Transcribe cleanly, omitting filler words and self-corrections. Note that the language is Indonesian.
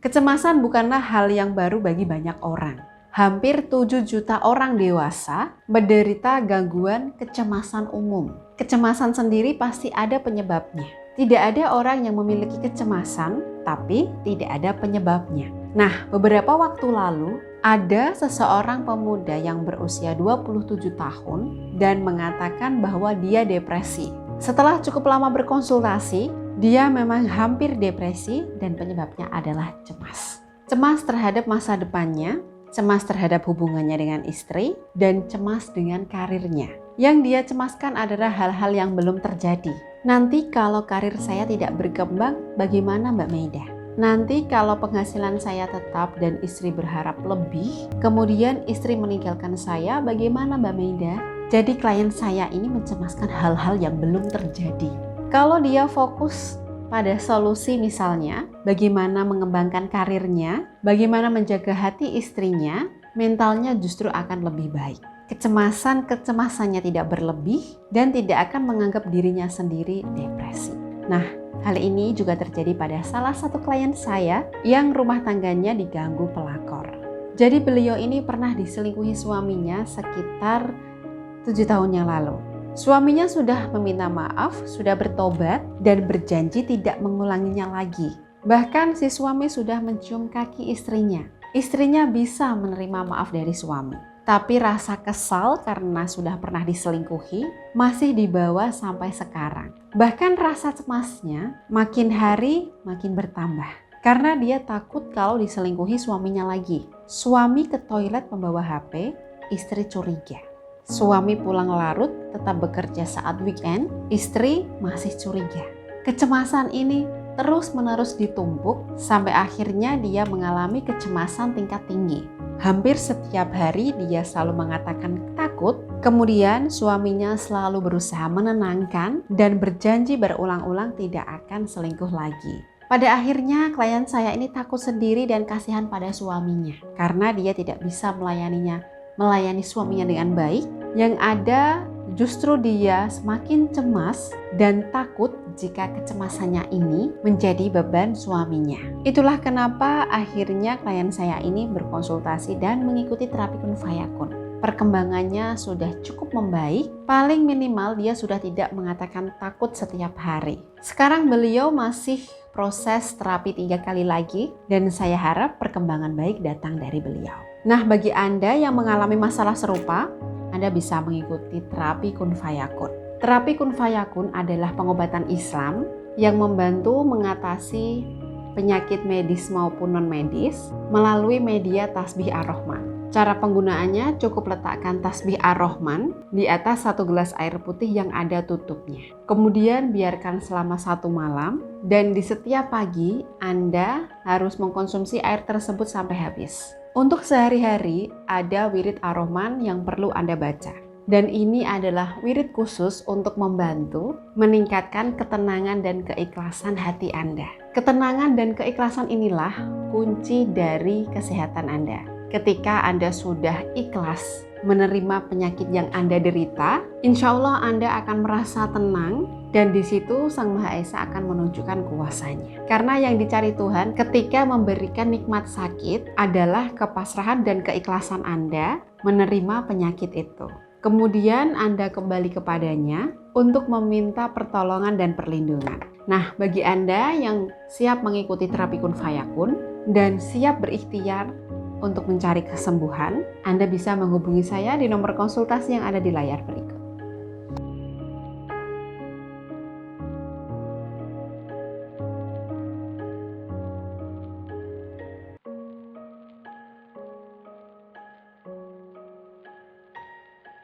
Kecemasan bukanlah hal yang baru bagi banyak orang. Hampir 7 juta orang dewasa menderita gangguan kecemasan umum. Kecemasan sendiri pasti ada penyebabnya. Tidak ada orang yang memiliki kecemasan, tapi tidak ada penyebabnya. Nah, beberapa waktu lalu, ada seseorang pemuda yang berusia 27 tahun dan mengatakan bahwa dia depresi. Setelah cukup lama berkonsultasi, dia memang hampir depresi dan penyebabnya adalah cemas. Cemas terhadap masa depannya, cemas terhadap hubungannya dengan istri, dan cemas dengan karirnya. Yang dia cemaskan adalah hal-hal yang belum terjadi. Nanti kalau karir saya tidak berkembang, bagaimana Mbak Maida? Nanti kalau penghasilan saya tetap dan istri berharap lebih, kemudian istri meninggalkan saya, bagaimana Mbak Maida? Jadi klien saya ini mencemaskan hal-hal yang belum terjadi. Kalau dia fokus pada solusi misalnya, bagaimana mengembangkan karirnya, bagaimana menjaga hati istrinya, mentalnya justru akan lebih baik. Kecemasannya tidak berlebih dan tidak akan menganggap dirinya sendiri depresi. Nah, hal ini juga terjadi pada salah satu klien saya yang rumah tangganya diganggu pelakor. Jadi beliau ini pernah diselingkuhi suaminya sekitar 7 tahun yang lalu. Suaminya sudah meminta maaf, sudah bertobat, dan berjanji tidak mengulanginya lagi. Bahkan si suami sudah mencium kaki istrinya. Istrinya bisa menerima maaf dari suami. Tapi rasa kesal karena sudah pernah diselingkuhi masih dibawa sampai sekarang. Bahkan rasa cemasnya makin hari makin bertambah. Karena dia takut kalau diselingkuhi suaminya lagi. Suami ke toilet membawa HP, istri curiga. Suami pulang larut, tetap bekerja saat weekend, istri masih curiga. Kecemasan ini terus-menerus ditumpuk sampai akhirnya dia mengalami kecemasan tingkat tinggi. Hampir setiap hari dia selalu mengatakan takut, kemudian suaminya selalu berusaha menenangkan dan berjanji berulang-ulang tidak akan selingkuh lagi. Pada akhirnya klien saya ini takut sendiri dan kasihan pada suaminya karena dia tidak bisa melayani suaminya dengan baik. Yang ada justru dia semakin cemas dan takut jika kecemasannya ini menjadi beban suaminya. Itulah kenapa akhirnya klien saya ini berkonsultasi dan mengikuti terapi Kun Fayakun. Perkembangannya sudah cukup membaik, paling minimal dia sudah tidak mengatakan takut setiap hari. Sekarang beliau masih proses terapi 3 kali lagi dan saya harap perkembangan baik datang dari beliau. Nah, bagi Anda yang mengalami masalah serupa, Anda bisa mengikuti terapi Kun Fayakun. Terapi Kun Fayakun adalah pengobatan Islam yang membantu mengatasi penyakit medis maupun non-medis melalui media tasbih Ar-Rahman. Cara penggunaannya cukup letakkan tasbih Ar-Rahman di atas 1 gelas air putih yang ada tutupnya. Kemudian biarkan selama 1 malam dan di setiap pagi Anda harus mengkonsumsi air tersebut sampai habis. Untuk sehari-hari ada wirid Ar-Rahman yang perlu Anda baca. Dan ini adalah wirid khusus untuk membantu meningkatkan ketenangan dan keikhlasan hati Anda. Ketenangan dan keikhlasan inilah kunci dari kesehatan Anda. Ketika Anda sudah ikhlas menerima penyakit yang Anda derita, insya Allah Anda akan merasa tenang dan di situ Sang Maha Esa akan menunjukkan kuasanya. Karena yang dicari Tuhan ketika memberikan nikmat sakit adalah kepasrahan dan keikhlasan Anda menerima penyakit itu. Kemudian Anda kembali kepadanya untuk meminta pertolongan dan perlindungan. Nah, bagi Anda yang siap mengikuti terapi Kun Fayakun dan siap berikhtiar untuk mencari kesembuhan, Anda bisa menghubungi saya di nomor konsultasi yang ada di layar berikut.